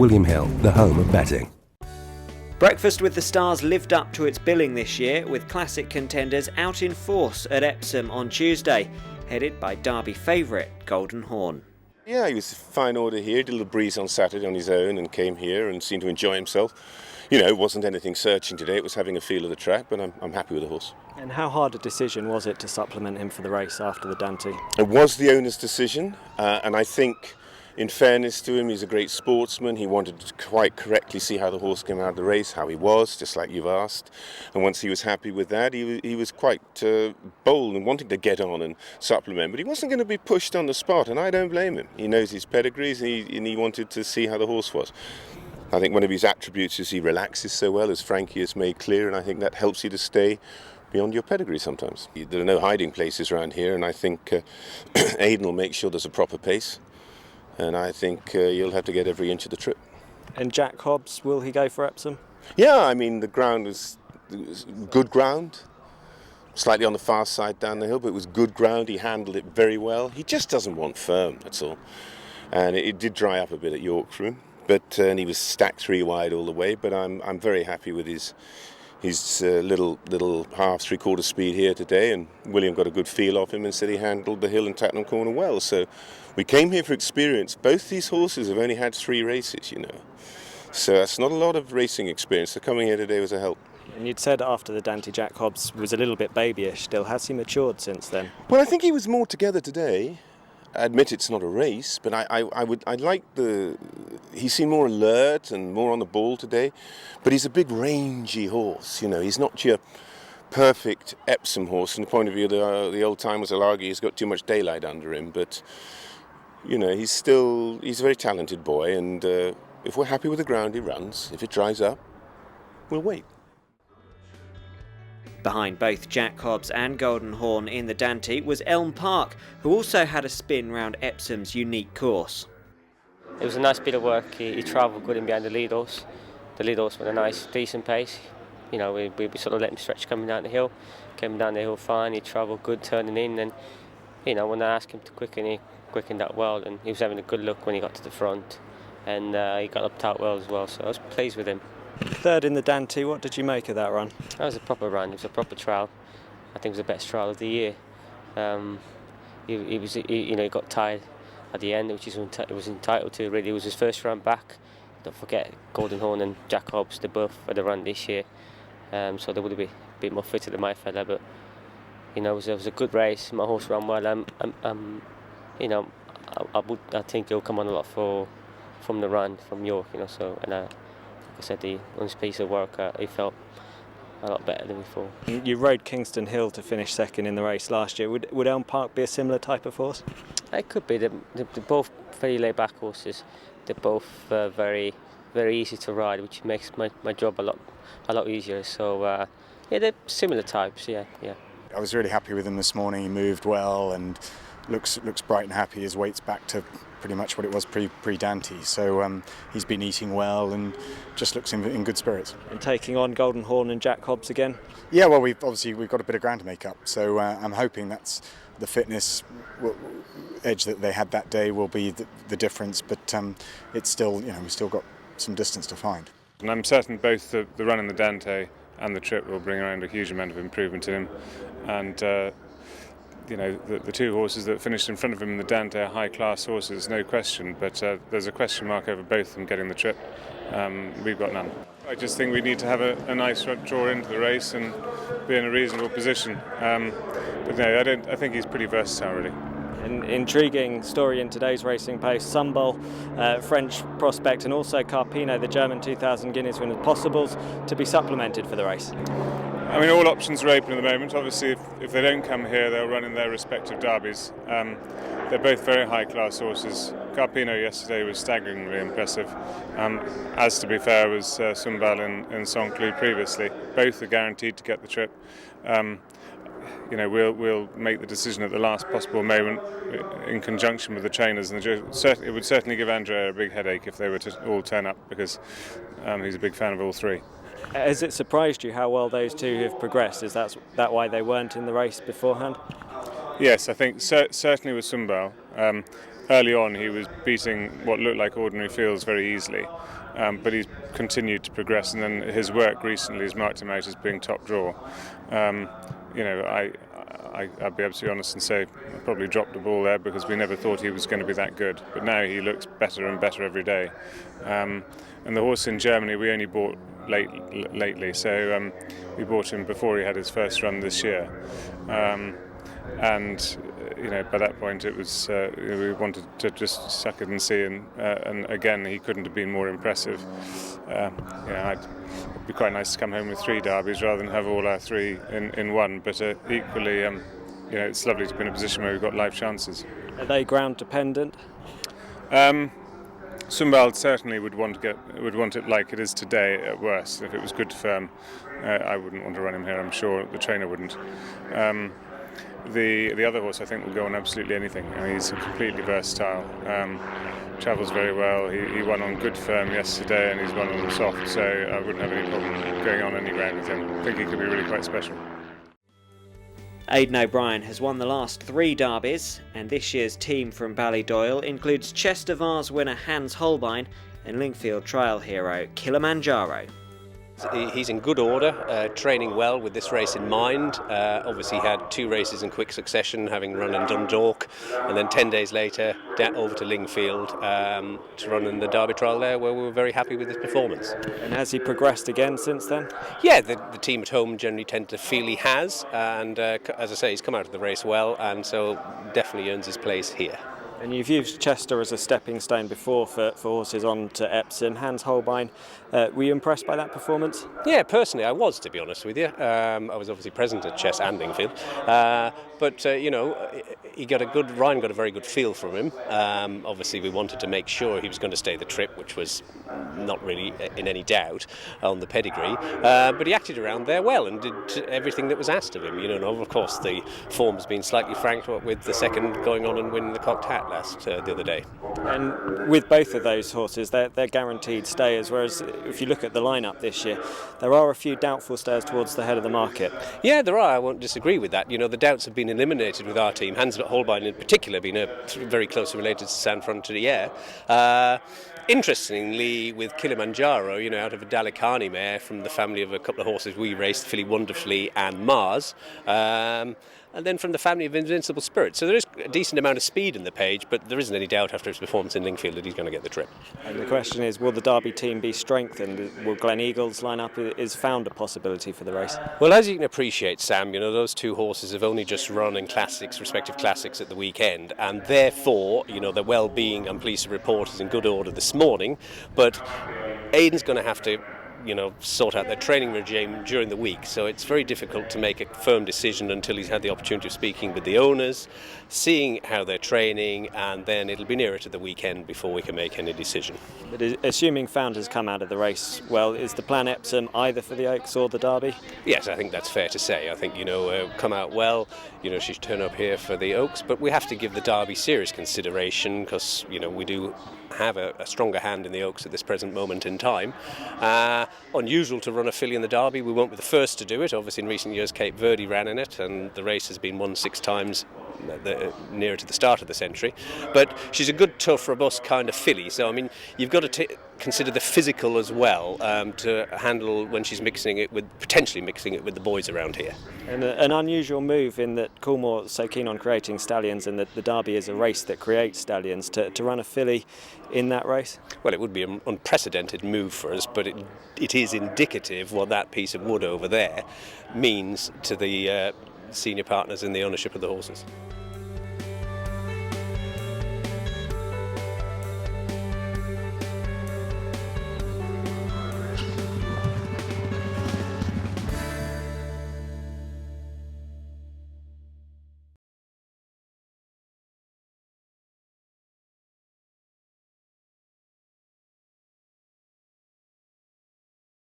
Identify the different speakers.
Speaker 1: William Hill, the home of betting.
Speaker 2: Breakfast with the Stars lived up to its billing this year, with classic contenders out in force at Epsom on Tuesday, headed by Derby favourite Golden Horn.
Speaker 3: Yeah, he was fine order here. Did a little breeze on Saturday on his own and came here and seemed to enjoy himself. You know, it wasn't anything searching today. It was having a feel of the track, but I'm happy with the horse.
Speaker 4: And how hard a decision was it to supplement him for the race after the Dante?
Speaker 3: It was the owner's decision, and I think, in fairness to him, he's a great sportsman. He wanted to quite correctly see how the horse came out of the race, how he was, just like you've asked. And once he was happy with that, he was quite bold and wanting to get on and supplement. But he wasn't going to be pushed on the spot, and I don't blame him. He knows his pedigrees, and he wanted to see how the horse was. I think one of his attributes is he relaxes so well, as Frankie has made clear, and I think that helps you to stay beyond your pedigree sometimes. There are no hiding places around here, and I think Aidan will make sure there's a proper pace. And I think you'll have to get every inch of the trip.
Speaker 4: And Jack Hobbs, will he go for Epsom?
Speaker 3: Yeah, I mean, the ground was good ground, slightly on the far side down the hill, but it was good ground. He handled it very well. He just doesn't want firm, that's all. And it did dry up a bit at York for him, and he was stacked 3 wide all the way. But I'm very happy with his little half 3/4 speed here today, and William got a good feel of him and said he handled the hill and Tattenham Corner well. So we came here for experience. Both these horses have only had 3 races, you know, so that's not a lot of racing experience. So coming here today was a help.
Speaker 4: And you'd said after the Dante Jack Hobbs was a little bit babyish still. Has he matured since then?
Speaker 3: Well, I think he was more together today. I admit it's not a race, but I like he seemed more alert and more on the ball today. But he's a big rangy horse, you know. He's not your perfect Epsom horse from the point of view of the old timers will argue he's got too much daylight under him. But you know, he's a very talented boy, and if we're happy with the ground he runs, if it dries up, we'll wait.
Speaker 2: Behind both Jack Hobbs and Golden Horn in the Dante was Elm Park, who also had a spin round Epsom's unique course.
Speaker 5: It was a nice bit of work. He travelled good in behind the lead horse. The lead horse with a nice, decent pace. You know, we sort of let him stretch coming down the hill. Came down the hill fine. He travelled good turning in, and you know, when I asked him to quicken, he quickened that well, and he was having a good look when he got to the front, and he got up out well as well. So I was pleased with him.
Speaker 4: Third in the Dante, what did you make of that run?
Speaker 5: That was a proper run. It was a proper trial. I think it was the best trial of the year. He got tired at the end, which he was entitled to. Really, it was his first run back. Don't forget, Golden Horn and Jack Hobbs, they both had a run this year, so they would have been a bit more fitter than my fella. But you know, it was a good race. My horse ran well. I think he'll come on a lot from the run from York. You know, so and like I said, on his piece of work, he felt a lot better than before.
Speaker 4: You rode Kingston Hill to finish second in the race last year. Would Elm Park be a similar type of horse?
Speaker 5: It could be. They're both very laid-back horses. They're both very, very easy to ride, which makes my job a lot easier. So yeah, they're similar types. Yeah.
Speaker 6: I was really happy with him this morning. He moved well and looks bright and happy. His weight's back to pretty much what it was pre-Dante. So he's been eating well and just looks in good spirits.
Speaker 4: And taking on Golden Horn and Jack Hobbs again?
Speaker 6: Yeah, well, we've got a bit of ground to make up. So I'm hoping that's the fitness edge that they had that day will be the difference. But it's still, you know, we've still got some distance to find.
Speaker 7: And I'm certain both the run in the Dante and the trip will bring around a huge amount of improvement to him. And you know, the 2 horses that finished in front of him in the Dante are high-class horses, no question, but there's a question mark over both of them getting the trip. We've got none. I just think we need to have a nice draw into the race and be in a reasonable position. But no, I think he's pretty versatile, really.
Speaker 4: An intriguing story in today's Racing Post. Sunbol, French prospect, and also Carpino, the German 2000 Guineas winner, possibles to be supplemented for the race.
Speaker 7: I mean, all options are open at the moment. Obviously, if they don't come here, they'll run in their respective derbies. They're both very high-class horses. Carpino yesterday was staggeringly impressive, as to be fair was Sunbol and Saint-Cloud previously. Both are guaranteed to get the trip. You know, we'll make the decision at the last possible moment in conjunction with the trainers, and it would certainly give Andrea a big headache if they were to all turn up, because he's a big fan of all 3.
Speaker 4: Has it surprised you how well those 2 have progressed? Is that why they weren't in the race beforehand?
Speaker 7: Yes, I think certainly with Sumbal. Early on, he was beating what looked like ordinary fields very easily, but he's continued to progress, and then his work recently has marked him out as being top draw. I'll be absolutely honest and say I probably dropped the ball there because we never thought he was going to be that good, but now he looks better and better every day. And the horse in Germany we only bought lately, so we bought him before he had his first run this year. And by that point it was we wanted to just suck it and see, and again he couldn't have been more impressive. It'd be quite nice to come home with 3 derbies rather than have all our 3 in one, but equally it's lovely to be in a position where we've got live chances.
Speaker 4: Are they ground dependent?
Speaker 7: Sumbal certainly would want it like it is today at worst. If it was good firm, I wouldn't want to run him here, I'm sure the trainer wouldn't. The other horse I think will go on absolutely anything. He's completely versatile, travels very well. He won on good firm yesterday and he's won on soft, so I wouldn't have any problem going on any ground with him. I think he could be really quite special.
Speaker 2: Aidan OBrien has won the last 3 derbies, and this year's team from Ballydoyle includes Chester Vase winner Hans Holbein and Lingfield trial hero Kilimanjaro.
Speaker 8: He's in good order, training well with this race in mind. Obviously he had 2 races in quick succession, having run in Dundalk, and then 10 days later over to Lingfield to run in the Derby trial there, where we were very happy with his performance.
Speaker 4: And has he progressed again since then?
Speaker 8: Yeah, the team at home generally tend to feel he has, and as I say, he's come out of the race well, and so definitely earns his place here.
Speaker 4: And you've used Chester as a stepping stone before for horses on to Epsom. Hans Holbein, were you impressed by that performance?
Speaker 8: Yeah, personally I was, to be honest with you. I was obviously present at Chess and Lingfield, but Ryan got a very good feel from him. Obviously we wanted to make sure he was going to stay the trip, which was not really in any doubt on the pedigree, but he acted around there well and did everything that was asked of him. Of course the form has been slightly franked with the second going on and winning the cocked hat the other day.
Speaker 4: And with both of those horses, they're guaranteed stayers, whereas if you look at the lineup this year, there are a few doubtful stayers towards the head of the market.
Speaker 8: Yeah, there are. I won't disagree with that. The doubts have been eliminated with our team. Hans Holbein in particular being very closely related to San Frontier. Interestingly, with Kilimanjaro, out of a Dalikani mare from the family of a couple of horses we raced, Philly Wonderfully and Mars, and then from the family of Invincible Spirit. So there is a decent amount of speed in the page, but there isn't any doubt after his performance in Lingfield that he's going to get the trip.
Speaker 4: And the question is, will the Derby team be strengthened? Will Glen Eagle's lineup is found a possibility for the race?
Speaker 8: Well, as you can appreciate, Sam, those 2 horses have only just run in respective classics at the weekend, and therefore, their well-being, I'm pleased to report, is in good order this morning. But Aidan's going to have to sort out their training regime during the week, so it's very difficult to make a firm decision until he's had the opportunity of speaking with the owners, seeing how they're training, and then it'll be nearer to the weekend before we can make any decision.
Speaker 4: But assuming Found has come out of the race well, is the plan Epsom either for the Oaks or the Derby?
Speaker 8: Yes, I think that's fair to say. I think come out well, she should turn up here for the Oaks, but we have to give the Derby serious consideration because we do have a stronger hand in the Oaks at this present moment in time. Unusual to run a filly in the Derby. We won't be the first to do it. Obviously in recent years Cape Verde ran in it and the race has been won 6 times nearer to the start of the century. But she's a good, tough, robust kind of filly, so you've got to consider the physical as well to handle when she's potentially mixing it with the boys around here.
Speaker 4: And an unusual move in that Coolmore's so keen on creating stallions and that the Derby is a race that creates stallions, to run a filly in that race?
Speaker 8: Well, it would be an unprecedented move for us, but it is indicative what that piece of wood over there means to the senior partners in the ownership of the horses.